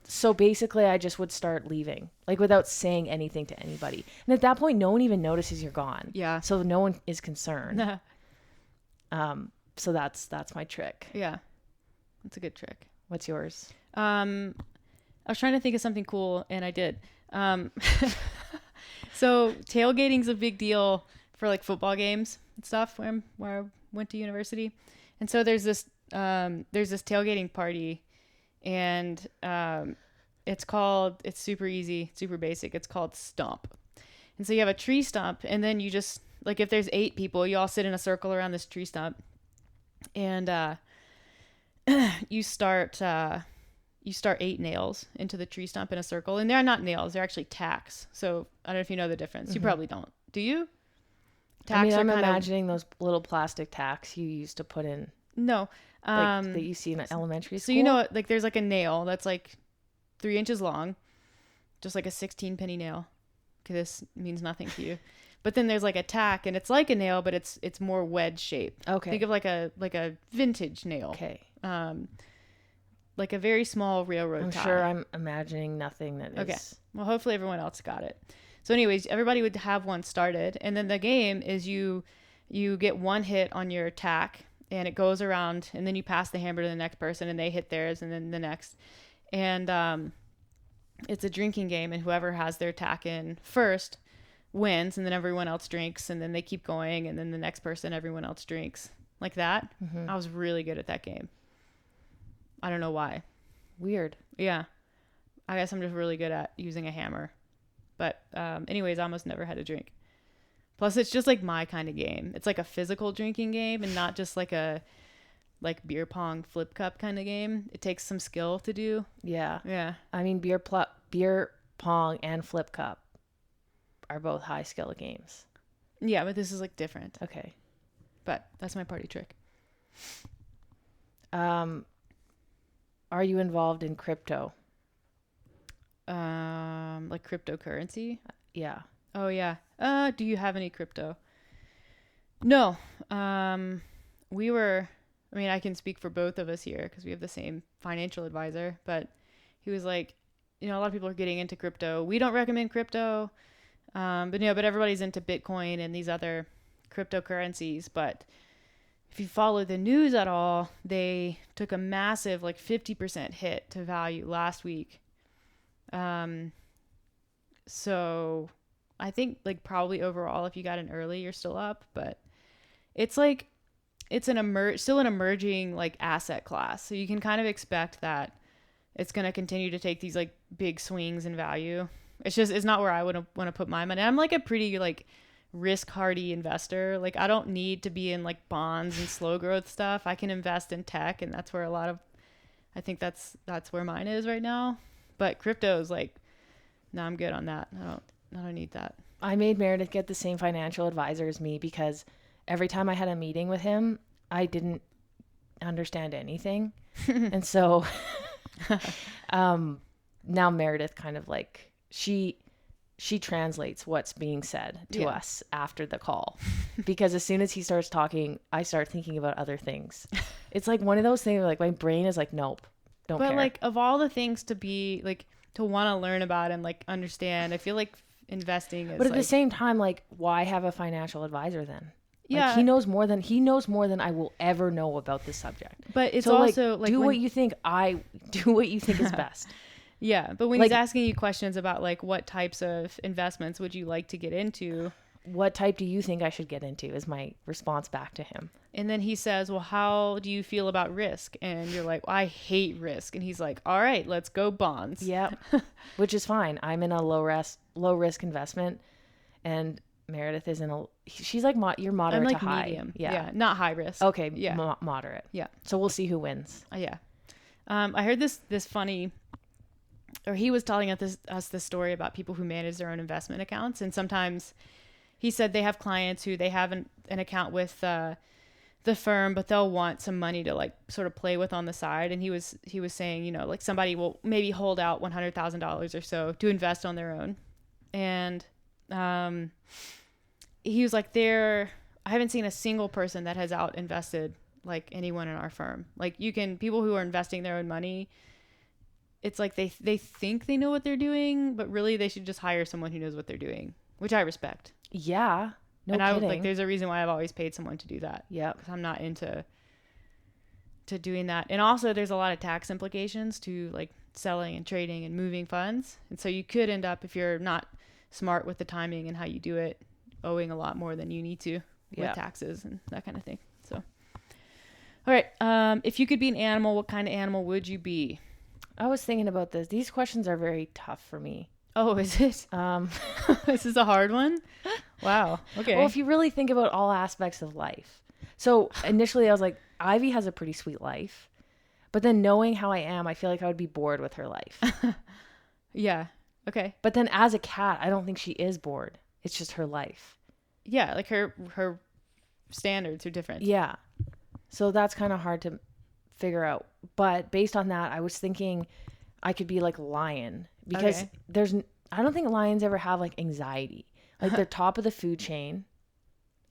So basically I just would start leaving, like without saying anything to anybody. And at that point, no one even notices you're gone. Yeah. So no one is concerned. So that's my trick. Yeah. That's a good trick. What's yours? I was trying to think of something cool, and I did. So tailgating's a big deal for like football games and stuff where I went to university. And so there's this tailgating party, and it's super easy, super basic. It's called Stump. And so you have a tree stump, and then you just, like, if there's 8 people, you all sit in a circle around this tree stump. And you start 8 nails into the tree stump in a circle, and they're not nails, they're actually tacks. So I don't know if you know the difference. You probably don't. Do you? I mean, Tacks are I'm kind imagining those little plastic tacks you used to put in, no. like that you see in elementary So school. you know, like there's like a nail that's like 3 inches long, just like a 16 penny nail. Okay, this means nothing to you. But then there's like a tack, and it's like a nail, but it's more wedge shaped. Okay. Think of like a vintage nail. Okay. Like a very small railroad I'm tie. sure I'm imagining nothing that is. Okay. Well, hopefully everyone else got it. So anyways, everybody would have one started, and then the game is you get one hit on your tack, and it goes around, and then you pass the hammer to the next person, and they hit theirs, and then the next. And it's a drinking game, and whoever has their tack in first wins, and then everyone else drinks, and then they keep going, and then the next person, everyone else drinks. Like that. I was really good at that game. I don't know why. Weird. Yeah. I guess I'm just really good at using a hammer. But anyways, I almost never had a drink. Plus, it's just like my kind of game. It's like a physical drinking game and not just like a beer pong flip cup kind of game. It takes some skill to do. Yeah. Yeah. I mean, beer pong and flip cup are both high skill games. Yeah, but this is like different. Okay. But that's my party trick. Are you involved in crypto? Like cryptocurrency? Yeah. Oh yeah. Do you have any crypto? No. I can speak for both of us here because we have the same financial advisor, but he was like, a lot of people are getting into crypto. We don't recommend crypto. But everybody's into Bitcoin and these other cryptocurrencies. But if you follow the news at all, they took a massive 50% hit to value last week. So I think probably overall, if you got in early, you're still up, but it's still an emerging asset class. So you can kind of expect that it's going to continue to take these big swings in value. It's not where I would want to put my money. I'm a pretty risk hardy investor. I don't need to be in bonds and slow growth stuff. I can invest in tech, and that's where I think that's where mine is right now. But crypto is no, I'm good on that. I don't need that. I made Meredith get the same financial advisor as me because every time I had a meeting with him, I didn't understand anything. And so now Meredith kind of she translates what's being said to us after the call, because as soon as he starts talking, I start thinking about other things. It's one of those things my brain is nope, don't care. But of all the things to be to want to learn about and understand, I feel investing is but at the same time, why have a financial advisor then? Yeah, he knows more than I will ever know about this subject. But it's so, also do what you think is best. Yeah, but when he's asking you questions about what types of investments would you like to get into, what type do you think I should get into, is my response back to him. And then he says, well, how do you feel about risk? And you're like, well, I hate risk. And he's like, all right, let's go bonds. Yeah, which is fine. I'm in a low risk investment, and Meredith is in she's you're moderate I'm to high. Medium. Yeah, not high risk. Okay, yeah. Moderate. Yeah. So we'll see who wins. Yeah. I heard this funny, or he was telling us this story about people who manage their own investment accounts. And sometimes he said they have clients who they have an account with the firm, but they'll want some money to sort of play with on the side. And he was saying, somebody will maybe hold out $100,000 or so to invest on their own. And he was like, I haven't seen a single person that has out invested anyone in our firm. People who are investing their own money, it's they think they know what they're doing, but really they should just hire someone who knows what they're doing, which I respect. Yeah. No and kidding. there's a reason why I've always paid someone to do that. Yeah. Because I'm not into doing that. And also there's a lot of tax implications to selling and trading and moving funds. And so you could end up, if you're not smart with the timing and how you do it, owing a lot more than you need to with taxes and that kind of thing. So, all right. If you could be an animal, what kind of animal would you be? I was thinking about this. These questions are very tough for me. Oh, is it? This is a hard one? Wow. Okay. Well, if you really think about all aspects of life. So initially I was Ivy has a pretty sweet life. But then knowing how I am, I feel like I would be bored with her life. Yeah. Okay. But then as a cat, I don't think she is bored. It's just her life. Yeah, like her standards are different. Yeah. So that's kind of hard to figure out. But based on that, I was thinking I could be like a lion because Okay. I don't think lions ever have like anxiety. Like they're top of the food chain.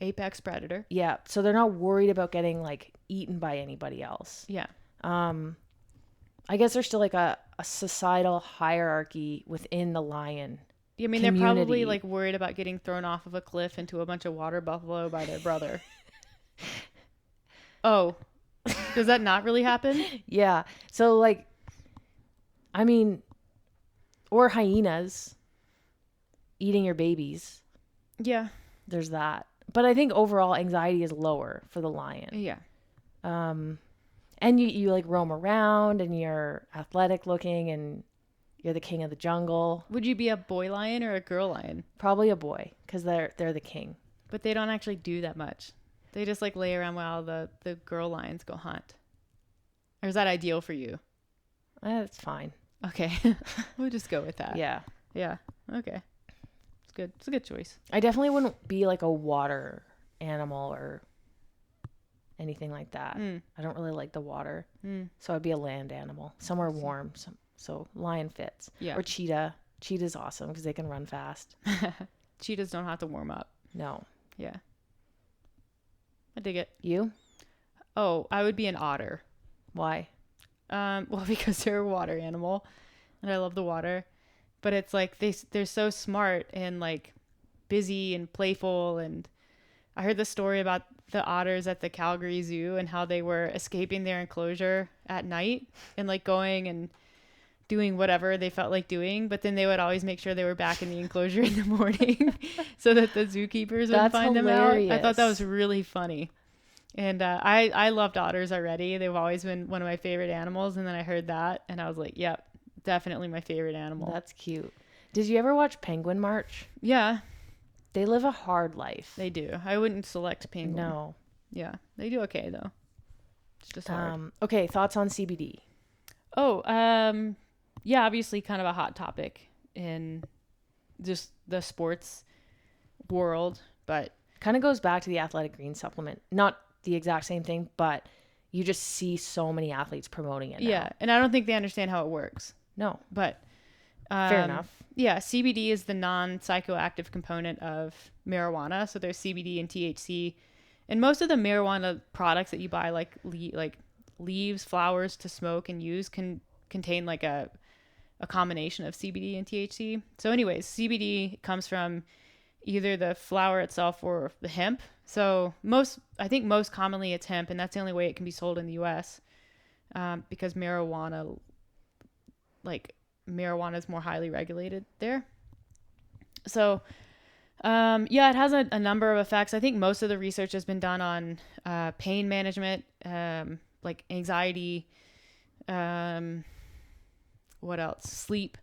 Apex predator. Yeah. So they're not worried about getting like eaten by anybody else. Yeah. I guess there's still like a societal hierarchy within the lion Yeah, I mean, they're community. probably like worried about getting thrown off of a cliff into a bunch of water buffalo by their brother. Oh, does that not really happen? Yeah. So like, I mean, or hyenas eating your babies. Yeah. There's that. But I think overall anxiety is lower for the lion. Yeah. And you like roam around and you're athletic looking and you're the king of the jungle. Would you be a boy lion or a girl lion? Probably a boy because they're the king. But they don't actually do that much. They just like lay around while the girl lions go hunt. Or is that ideal for you? That's fine. Okay. We'll just go with that. Yeah. Yeah. Okay. It's good. It's a good choice. I definitely wouldn't be like a water animal or anything like that. I don't really like the water. So I'd be a land animal, somewhere warm. So lion fits. Yeah. Or cheetah. Cheetah's awesome because they can run fast. Cheetahs don't have to warm up. No. Yeah. I dig it. You? Oh, I would be an otter. Why? Well, because they're a water animal, and I love the water. But it's like they're so smart and like busy and playful. And I heard the story about the otters at the Calgary Zoo and how they were escaping their enclosure at night and like going and doing whatever they felt like doing, but then they would always make sure they were back in the enclosure in the morning so that the zookeepers would find them out. I thought that was really funny. And I loved otters already. They've always been one of my favorite animals. And then I heard that and I was like, yep, definitely my favorite animal. That's cute. Did you ever watch Penguin March? Yeah, They live a hard life. they do. I wouldn't select penguin. No. Yeah, they do okay though. It's just hard. Okay, thoughts on CBD? Oh, yeah, obviously kind of a hot topic in just the sports world, but Kind of goes back to the Athletic Greens supplement. Not the exact same thing, but you just see so many athletes promoting it now. yeah, and I don't think they understand how it works. No. But Fair enough. Yeah, CBD is the non-psychoactive component of marijuana. So there's CBD and THC, and most of the marijuana products that you buy, like leaves, flowers to smoke and use, can contain like a combination of CBD and THC. So, anyways, CBD comes from either the flower itself or the hemp. So I think most commonly it's hemp, and that's the only way it can be sold in the U.S. Because marijuana is more highly regulated there. So, yeah, it has a number of effects. I think most of the research has been done on pain management, like anxiety, what else? Sleep,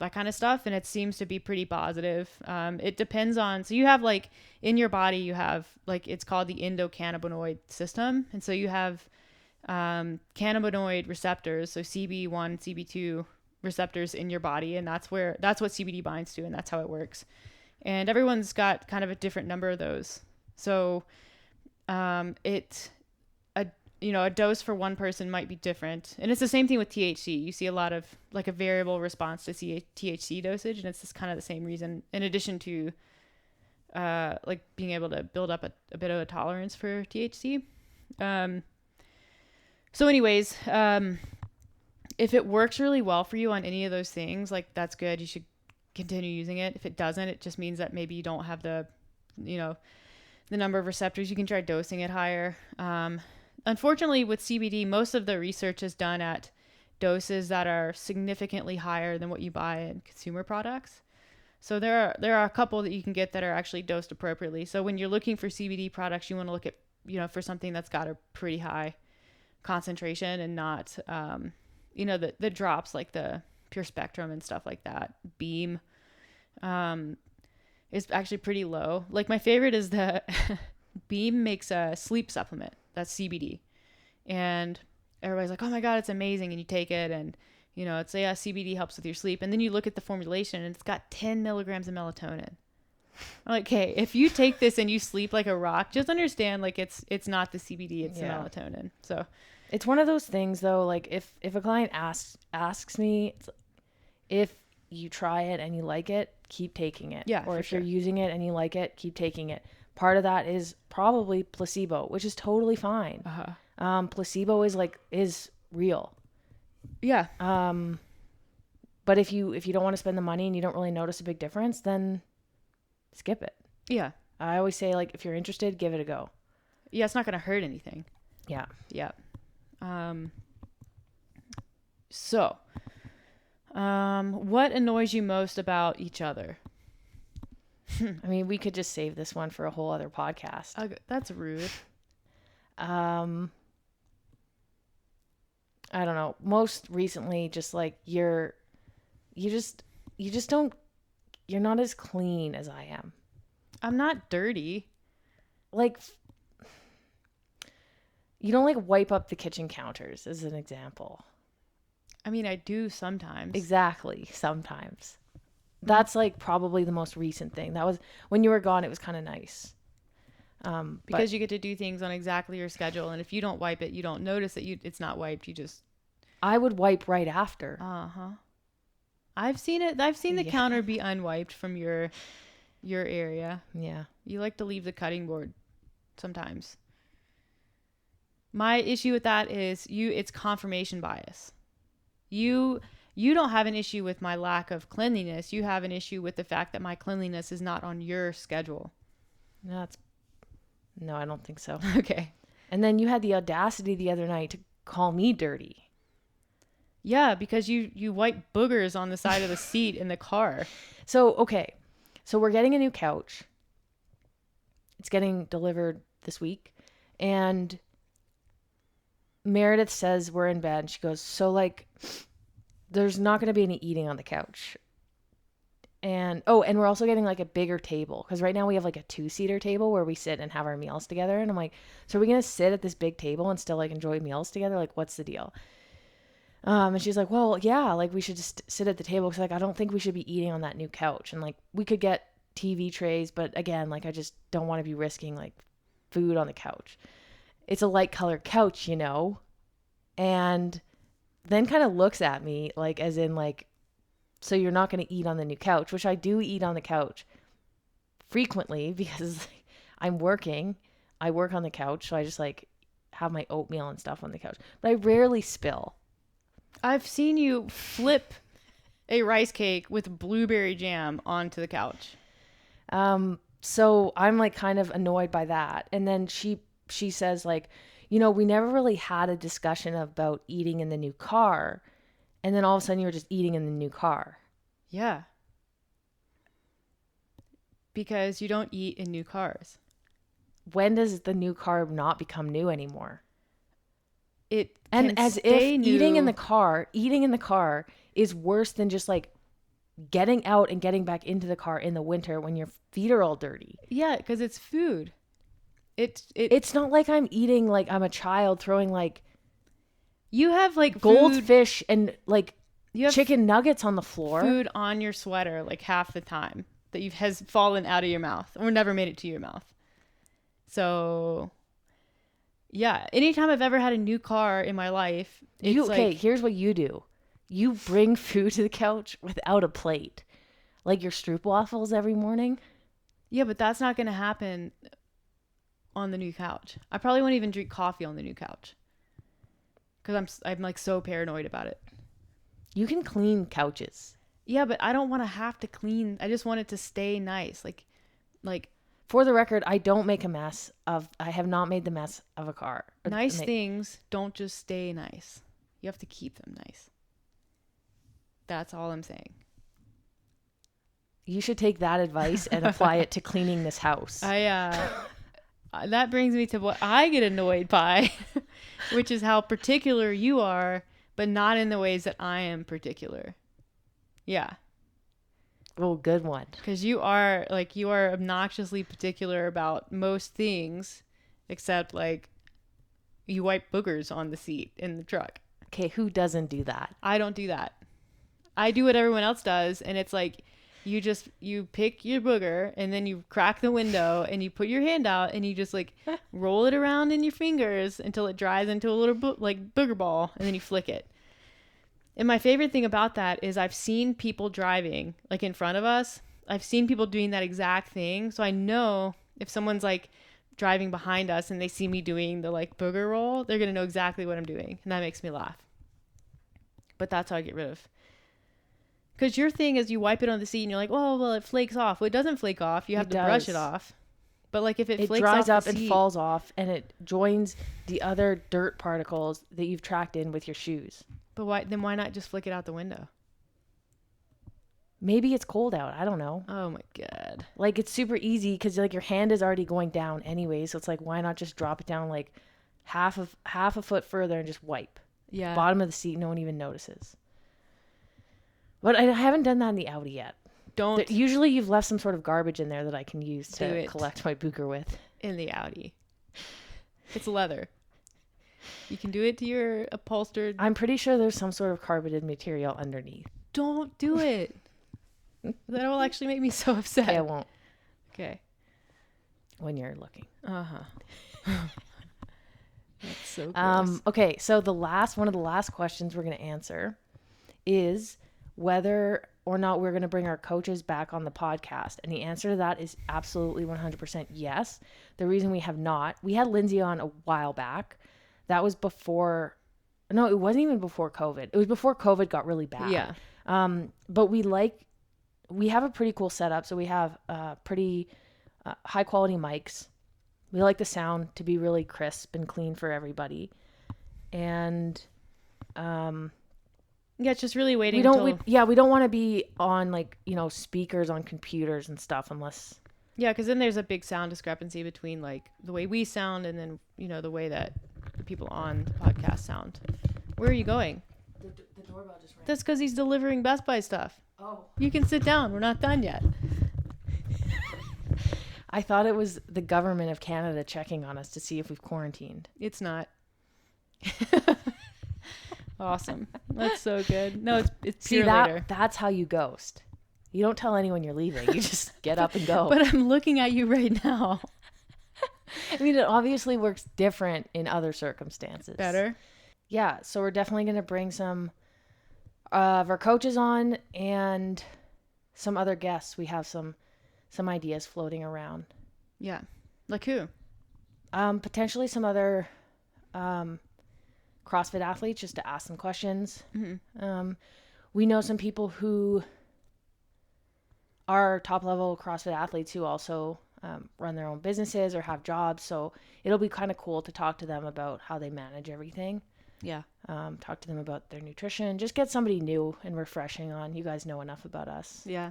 that kind of stuff. And it seems to be pretty positive. It depends on, so you have like in your body, you have like, it's called the endocannabinoid system. And so you have cannabinoid receptors, so CB1, CB2 receptors in your body. And that's what CBD binds to. And that's how it works. And everyone's got kind of a different number of those. So a dose for one person might be different. And it's the same thing with THC. You see a lot of like a variable response to THC dosage, and it's just kind of the same reason, in addition to like being able to build up a bit of a tolerance for THC. So anyways, if it works really well for you on any of those things, like that's good. You should continue using it. If it doesn't, it just means that maybe you don't have the number of receptors. You can try dosing it higher. Unfortunately, with CBD, most of the research is done at doses that are significantly higher than what you buy in consumer products. So there are a couple that you can get that are actually dosed appropriately. So when you're looking for CBD products, you want to look at, for something that's got a pretty high concentration and not, the drops like the Pure Spectrum and stuff like that. Beam is actually pretty low. Like my favorite is the Beam makes a sleep supplement. That's CBD. and everybody's like, oh my God, it's amazing. And you take it and, you know, it's, yeah, CBD helps with your sleep. And then you look at the formulation and it's got 10 milligrams of melatonin. I'm like, okay, if you take this and you sleep like a rock, just understand like it's not the CBD, it's the melatonin. So it's one of those things though, like if a client asks me if you try it and you like it, keep taking it. Yeah, or if sure. you're using it and you like it, keep taking it. Part of that is probably placebo, which is totally fine. Placebo is real. Yeah. But if you don't want to spend the money and you don't really notice a big difference, then skip it. Yeah. I always say, like, if you're interested, give it a go. Yeah, it's not going to hurt anything. Yeah. Yeah. So, what annoys you most about each other? I mean, we could just save this one for a whole other podcast. That's rude. I don't know. Most recently, just like you're not as clean as I am. I'm not dirty. Like, you don't like wipe up the kitchen counters as an example. I mean, I do sometimes. Exactly. Sometimes. That's like probably the most recent thing. That was when you were gone. It was kind of nice. Because you get to do things on exactly your schedule. And if you don't wipe it, you don't notice that it's not wiped. You just. I would wipe right after. I've seen it. I've seen the counter be unwiped from your area. Yeah. You like to leave the cutting board sometimes. My issue with that is it's confirmation bias. You don't have an issue with my lack of cleanliness. You have an issue with the fact that my cleanliness is not on your schedule. No, I don't think so. Okay. And then you had the audacity the other night to call me dirty. Yeah, because you wipe boogers on the side of the seat in the car. So, okay. So we're getting a new couch. It's getting delivered this week. And Meredith says we're in bed. She goes, so like, there's not going to be any eating on the couch. And we're also getting like a bigger table. Because right now we have like a 2-seater table where we sit and have our meals together. And I'm like, so are we going to sit at this big table and still like enjoy meals together? Like, what's the deal? And she's like, well, yeah, like we should just sit at the table. Cause like, I don't think we should be eating on that new couch. And like, we could get TV trays, but again, like I just don't want to be risking like food on the couch. It's a light colored couch, you know? And then kind of looks at me like, as in like, so you're not going to eat on the new couch, which I do eat on the couch frequently because I'm working. I work on the couch. So I just like have my oatmeal and stuff on the couch, but I rarely spill. I've seen you flip a rice cake with blueberry jam onto the couch. So I'm like kind of annoyed by that. And then she says like, you know, we never really had a discussion about eating in the new car. And then all of a sudden you were just eating in the new car. Yeah. Because you don't eat in new cars. When does the new car not become new anymore? It and as if new. eating in the car is worse than just like getting out and getting back into the car in the winter when your feet are all dirty. Yeah, because it's food. It's not like I'm eating like I'm a child throwing like you have like goldfish and like you have chicken nuggets on the floor. Food on your sweater like half the time that has fallen out of your mouth or never made it to your mouth. So yeah, anytime I've ever had a new car in my life, it's here's what you do. You bring food to the couch without a plate. Like your stroopwafels every morning. Yeah, but that's not going to happen on the new couch. I probably won't even drink coffee on the new couch. Because I'm like so paranoid about it. You can clean couches. Yeah, but I don't want to have to clean. I just want it to stay nice. Like for the record, I have not made the mess of a car. Nice things don't just stay nice. You have to keep them nice. That's all I'm saying. You should take that advice and apply it to cleaning this house. That brings me to what I get annoyed by, which is how particular you are, but not in the ways that I am particular. Yeah. Oh, good one. Because you are obnoxiously particular about most things, except like you wipe boogers on the seat in the truck. Okay, who doesn't do that? I don't do that. I do what everyone else does, and it's like you pick your booger and then you crack the window and you put your hand out and you just like roll it around in your fingers until it dries into a little booger ball, and then you flick it. And my favorite thing about that is I've seen people driving like in front of us. I've seen people doing that exact thing. So I know if someone's like driving behind us and they see me doing the like booger roll, they're going to know exactly what I'm doing. And that makes me laugh. But that's how I get rid of. Because your thing is you wipe it on the seat and you're like, oh, well, it flakes off. Well, it doesn't flake off. You have to brush it off. But like if it flakes dries off up and falls off, and it joins the other dirt particles that you've tracked in with your shoes. But why not just flick it out the window? Maybe it's cold out. I don't know. Oh my God. Like it's super easy because like your hand is already going down anyway. So it's like, why not just drop it down like half a foot further and just wipe? Yeah. Bottom of the seat, no one even notices. But I haven't done that in the Audi yet. Usually you've left some sort of garbage in there that I can use to collect my booger with. In the Audi. It's leather. You can do it to your upholstered. I'm pretty sure there's some sort of carpeted material underneath. Don't do it. That will actually make me so upset. Okay, I won't. Okay. When you're looking. Uh-huh. That's so gross. Okay, so one of the last questions we're going to answer is whether or not we're going to bring our coaches back on the podcast. And the answer to that is absolutely 100% yes. The reason we have not, we had Lindsay on a while back. That was before, no, it wasn't even before COVID. It was before COVID got really bad. Yeah. But we have a pretty cool setup. So we have pretty high quality mics. We like the sound to be really crisp and clean for everybody. And, yeah, it's just really waiting we don't want to be on like, speakers on computers and stuff unless. Yeah, because then there's a big sound discrepancy between like the way we sound and then, the way that the people on the podcast sound. Where are you going? The doorbell just rang. That's because he's delivering Best Buy stuff. Oh. You can sit down. We're not done yet. I thought it was the government of Canada checking on us to see if we've quarantined. It's not. Awesome. That's so good. No, it's pure later. That's how you ghost. You don't tell anyone you're leaving. You just get up and go. But I'm looking at you right now. I mean, it obviously works different in other circumstances. Better? Yeah, so we're definitely going to bring some of our coaches on and some other guests. We have some ideas floating around. Yeah. Like who? Potentially some other CrossFit athletes, just to ask some questions. Mm-hmm. We know some people who are top level CrossFit athletes who also run their own businesses or have jobs. So it'll be kind of cool to talk to them about how they manage everything. Yeah. Talk to them about their nutrition. Just get somebody new and refreshing on. You guys know enough about us. Yeah.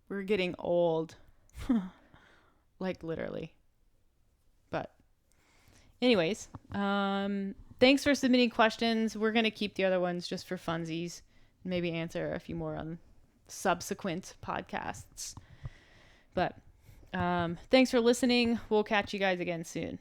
We're getting old. Like literally. But anyways, thanks for submitting questions. We're going to keep the other ones just for funsies. Maybe answer a few more on subsequent podcasts. But thanks for listening. We'll catch you guys again soon.